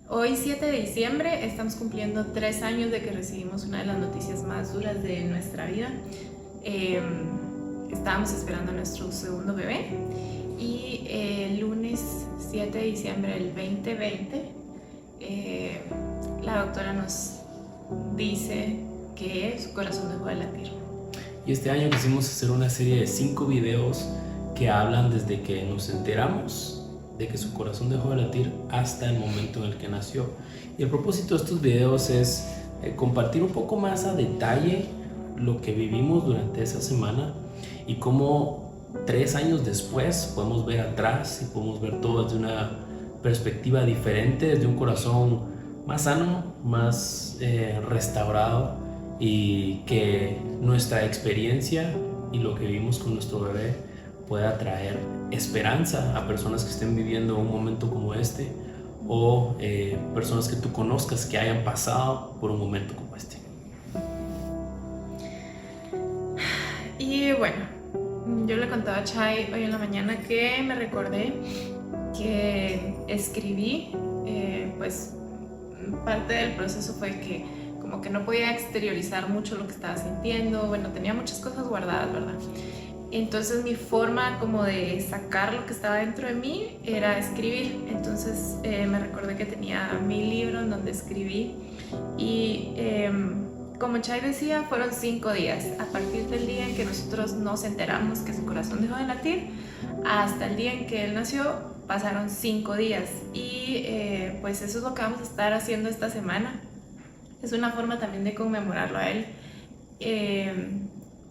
Hoy 7 de diciembre estamos cumpliendo 3 años de que recibimos una de las noticias más duras de nuestra vida. Estábamos esperando a nuestro segundo bebé y el lunes 7 de diciembre del 2020 la doctora nos dice que su corazón dejó de latir. Y este año quisimos hacer una serie de 5 videos que hablan desde que nos enteramos de que su corazón dejó de latir hasta el momento en el que nació. Y el propósito de estos videos es compartir un poco más a detalle lo que vivimos durante esa semana y cómo 3 años después podemos ver atrás y podemos ver todo desde una perspectiva diferente, desde un corazón más sano, más restaurado, y que nuestra experiencia y lo que vivimos con nuestro bebé pueda traer esperanza a personas que estén viviendo un momento como este, o personas que tú conozcas que hayan pasado por un momento como este. Y bueno, yo le contaba a Chay hoy en la mañana que me recordé que escribí, pues parte del proceso fue que como que no podía exteriorizar mucho lo que estaba sintiendo, bueno, tenía muchas cosas guardadas, ¿verdad? Entonces mi forma como de sacar lo que estaba dentro de mí era escribir. Entonces me recordé que tenía mi libro en donde escribí y como Chay decía, fueron 5 días. A partir del día en que nosotros nos enteramos que su corazón dejó de latir hasta el día en que él nació, pasaron 5 días. Y pues eso es lo que vamos a estar haciendo esta semana. Es una forma también de conmemorarlo a él.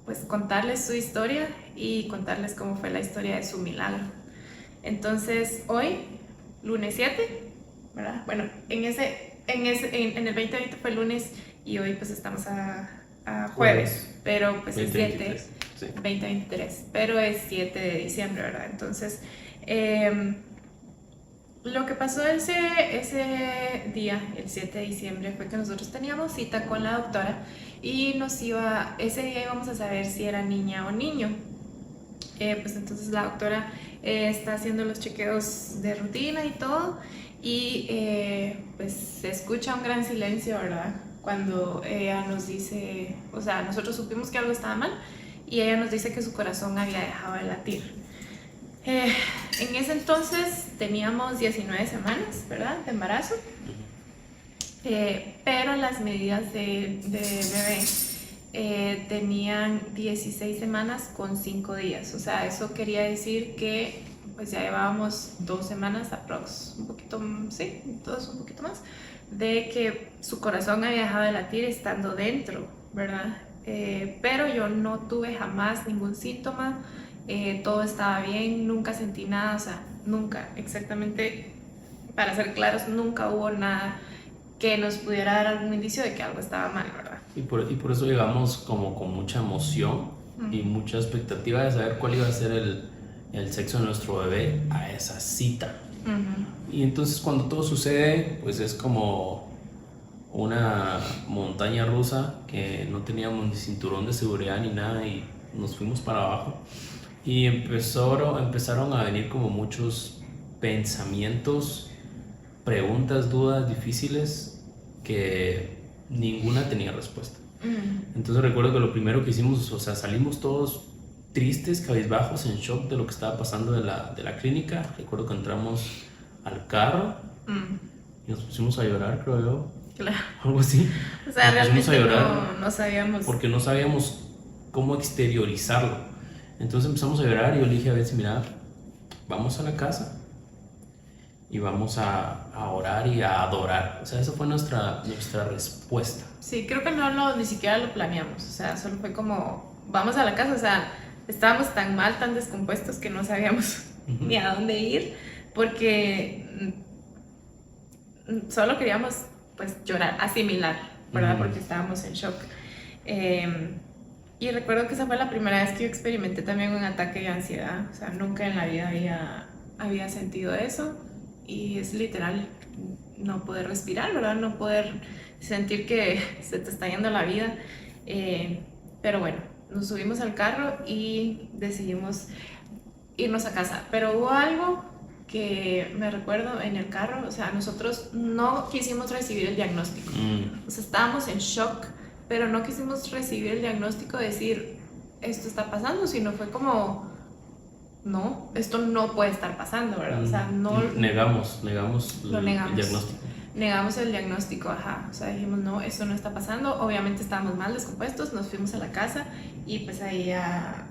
Pues contarles su historia y contarles cómo fue la historia de su milagro. Entonces hoy, lunes 7, ¿verdad? Bueno, en el 2020 fue lunes y hoy pues estamos a jueves, pero pues es 7, sí. 2023, pero es 7 de diciembre, ¿verdad? Entonces lo que pasó ese día, el 7 de diciembre, fue que nosotros teníamos cita con la doctora y ese día íbamos a saber si era niña o niño. Pues entonces la doctora está haciendo los chequeos de rutina y todo, y pues se escucha un gran silencio, ¿verdad? Cuando ella nos dice, o sea, nosotros supimos que algo estaba mal y ella nos dice que su corazón había dejado de latir. En ese entonces teníamos 19 semanas, ¿verdad?, de embarazo, pero las medidas de bebé tenían 16 semanas con 5 días, o sea, eso quería decir que pues ya llevábamos 2 semanas aprox, un poquito, sí, todos un poquito más, de que su corazón había dejado de latir estando dentro, ¿verdad? Pero yo no tuve jamás ningún síntoma. Todo estaba bien, nunca sentí nada, o sea, nunca, exactamente, para ser claros, nunca hubo nada que nos pudiera dar algún indicio de que algo estaba mal, ¿verdad? Y por eso llegamos como con mucha emoción y mucha expectativa de saber cuál iba a ser el sexo de nuestro bebé a esa cita. Y entonces cuando todo sucede, pues es como una montaña rusa que no teníamos ni cinturón de seguridad ni nada y nos fuimos para abajo. Y empezaron a venir como muchos pensamientos, preguntas, dudas difíciles que ninguna tenía respuesta. Entonces recuerdo que lo primero que hicimos, o sea, salimos todos tristes, cabizbajos, en shock de lo que estaba pasando de la clínica. Recuerdo que entramos al carro y nos pusimos a llorar, creo yo. Claro. Algo así. O sea, nos pusimos realmente a llorar no sabíamos. porque no sabíamos cómo exteriorizarlo. Entonces empezamos a llorar y yo le dije a Betsy, mira, vamos a la casa y vamos a orar y a adorar. O sea, esa fue nuestra respuesta. Sí, creo que ni siquiera lo planeamos, o sea, solo fue como, vamos a la casa, o sea, estábamos tan mal, tan descompuestos que no sabíamos ni a dónde ir, porque solo queríamos, pues, llorar, asimilar, ¿verdad? Porque estábamos en shock. Y recuerdo que esa fue la primera vez que yo experimenté también un ataque de ansiedad, o sea, nunca en la vida había sentido eso, y es literal no poder respirar, ¿verdad? No poder sentir que se te está yendo la vida. Pero bueno, nos subimos al carro y decidimos irnos a casa. Pero hubo algo que me recuerdo en el carro, o sea, nosotros no quisimos recibir el diagnóstico. O sea, estábamos en shock, pero no quisimos recibir el diagnóstico de decir, esto está pasando, sino fue como, no, esto no puede estar pasando, ¿verdad? O sea, no... Negamos el negamos. diagnóstico. Negamos el diagnóstico, ajá. O sea, dijimos, no, esto no está pasando. Obviamente estábamos mal descompuestos, nos fuimos a la casa y pues ahí ya...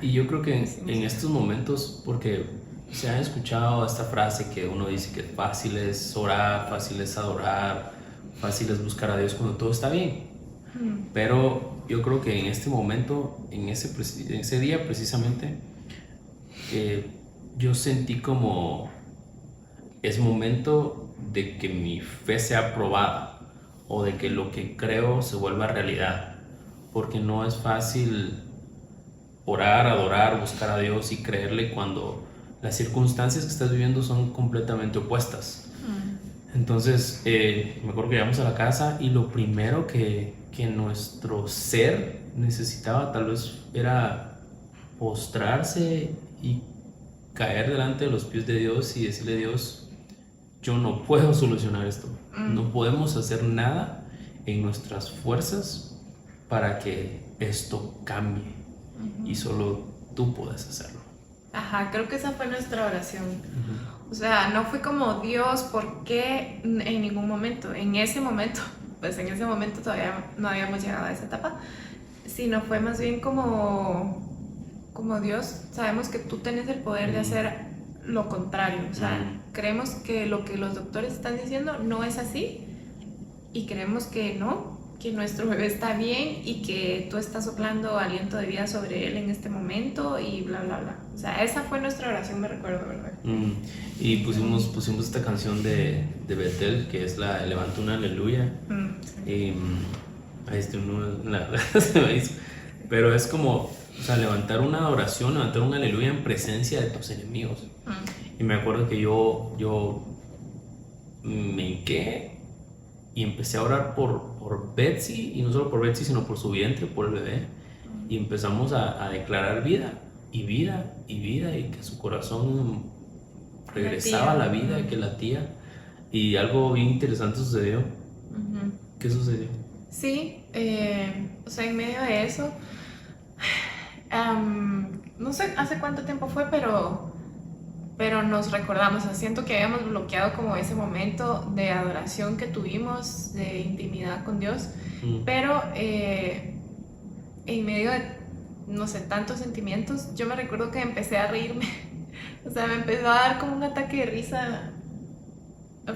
Y yo creo que en estos momentos, porque se ha escuchado esta frase que uno dice que fácil es orar, fácil es adorar, fácil es buscar a Dios cuando todo está bien. Pero yo creo que en este momento, en ese día precisamente, yo sentí como es momento de que mi fe sea probada o de que lo que creo se vuelva realidad, porque no es fácil orar, adorar, buscar a Dios y creerle cuando las circunstancias que estás viviendo son completamente opuestas. Entonces me acuerdo que llegamos a la casa y lo primero que nuestro ser necesitaba tal vez era postrarse y caer delante de los pies de Dios y decirle: Dios, yo no puedo solucionar esto, no podemos hacer nada en nuestras fuerzas para que esto cambie, y solo tú puedes hacerlo. Ajá, creo que esa fue nuestra oración. O sea, no fue como, Dios, ¿por qué en ningún momento? En ese momento, pues en ese momento todavía no habíamos llegado a esa etapa, sino fue más bien como Dios, sabemos que tú tienes el poder de hacer lo contrario. O sea, creemos que lo que los doctores están diciendo no es así y creemos que no, que nuestro bebé está bien y que tú estás soplando aliento de vida sobre él en este momento y bla, bla, bla. O sea, esa fue nuestra oración, me recuerdo, ¿verdad? Y pusimos esta canción de Bethel, que es la Levanta una aleluya. Sí. Y ahí está, la verdad se me hizo. Pero es como, o sea, levantar una oración, levantar un aleluya en presencia de tus enemigos. Y me acuerdo que yo me hinqué y empecé a orar por Betsy, y no solo por Betsy, sino por su vientre, por el bebé. Y empezamos a declarar vida, y vida, y vida, y que su corazón regresaba a la vida, que latía. Y algo bien interesante sucedió. ¿Qué sucedió? Sí, o sea, en medio de eso, no sé hace cuánto tiempo fue, pero nos recordamos, o sea, siento que habíamos bloqueado como ese momento de adoración que tuvimos, de intimidad con Dios, pero en medio de, no sé, tantos sentimientos, yo me recuerdo que empecé a reírme, o sea, me empezó a dar como un ataque de risa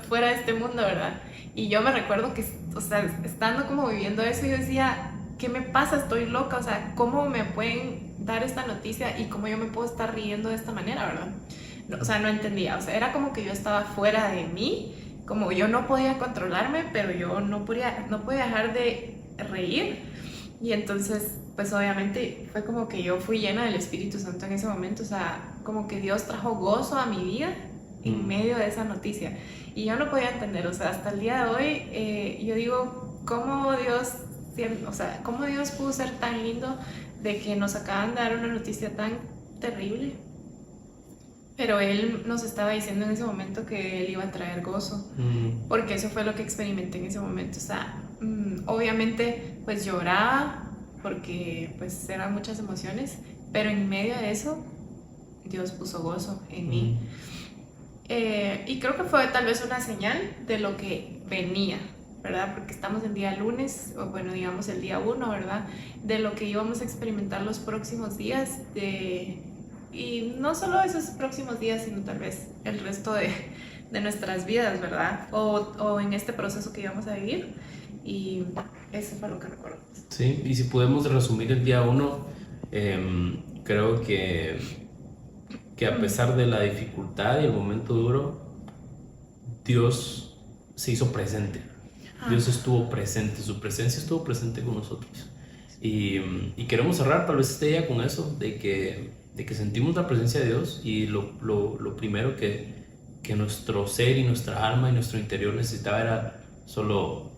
fuera de este mundo, ¿verdad? Y yo me recuerdo que, o sea, estando como viviendo eso, yo decía, ¿qué me pasa? Estoy loca, o sea, ¿cómo me pueden dar esta noticia y cómo yo me puedo estar riendo de esta manera, ¿verdad? No, o sea, no entendía, o sea, era como que yo estaba fuera de mí, como yo no podía controlarme, pero yo no podía dejar de reír. Y entonces, pues obviamente fue como que yo fui llena del Espíritu Santo en ese momento, o sea, como que Dios trajo gozo a mi vida en medio de esa noticia. Y yo no podía entender, o sea, hasta el día de hoy, yo digo, ¿cómo Dios, o sea, cómo Dios pudo ser tan lindo de que nos acaban de dar una noticia tan terrible? Pero Él nos estaba diciendo en ese momento que Él iba a traer gozo, porque eso fue lo que experimenté en ese momento. O sea, obviamente pues lloraba porque pues eran muchas emociones, pero en medio de eso Dios puso gozo en mí. Y creo que fue tal vez una señal de lo que venía, ¿verdad? Porque estamos en día lunes, o bueno, digamos el día 1, ¿verdad? De lo que íbamos a experimentar los próximos días, y no solo esos próximos días, sino tal vez el resto de nuestras vidas, ¿verdad? O en este proceso que íbamos a vivir. Y eso fue lo que recuerdo. Sí, y si podemos resumir el día 1, creo que a pesar de la dificultad y el momento duro, Dios se hizo presente. Dios estuvo presente, su presencia estuvo presente con nosotros. Y queremos cerrar tal vez este día con eso, de que sentimos la presencia de Dios, y lo primero que nuestro ser y nuestra alma y nuestro interior necesitaba era solo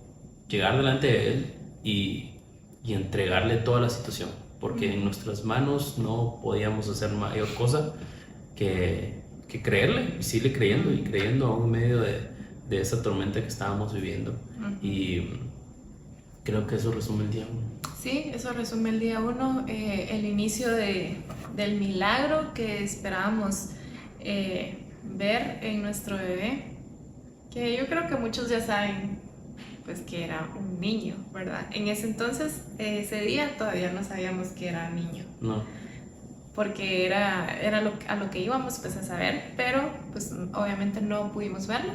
llegar delante de Él y entregarle toda la situación, porque en nuestras manos no podíamos hacer mayor cosa que que creerle y seguirle creyendo y creyendo aún en medio de esa tormenta que estábamos viviendo. Y creo que eso resume el día 1. Sí, eso resume el día 1, el inicio del milagro que esperábamos ver en nuestro bebé, que yo creo que muchos ya saben pues que era un niño, ¿verdad? En ese entonces, ese día todavía no sabíamos que era niño. No. Porque era a lo que íbamos pues a saber, pero pues obviamente no pudimos verlo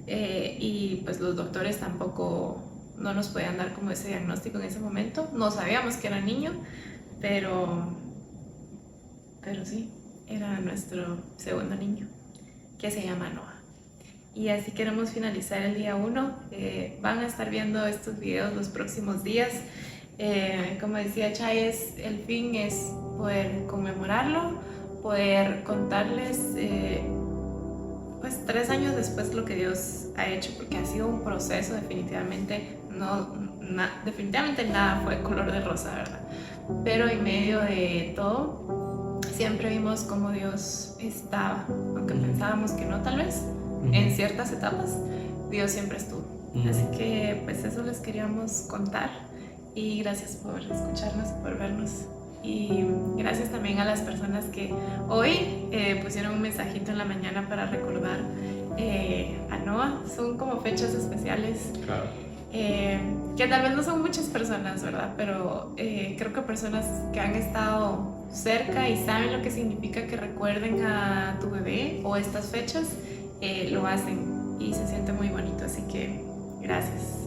y pues los doctores tampoco no nos podían dar como ese diagnóstico en ese momento. No sabíamos que era niño, pero sí, era nuestro segundo niño, que se llama Noah. Y así queremos finalizar el día 1. Van a estar viendo estos videos los próximos días. Como decía Chay, el fin es poder conmemorarlo, poder contarles pues 3 años después lo que Dios ha hecho, porque ha sido un proceso. Definitivamente definitivamente nada fue color de rosa, ¿verdad? Pero en medio de todo siempre vimos cómo Dios estaba, aunque pensábamos que no, tal vez en ciertas etapas Dios siempre estuvo. Así que pues eso les queríamos contar, y gracias por escucharnos, por vernos, y gracias también a las personas que hoy pusieron un mensajito en la mañana para recordar a Noah. Son como fechas especiales. Claro. Que tal vez no son muchas personas, ¿verdad? Pero creo que personas que han estado cerca y saben lo que significa que recuerden a tu bebé o estas fechas, lo hacen y se siente muy bonito. Así que gracias.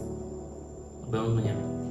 Nos vemos mañana.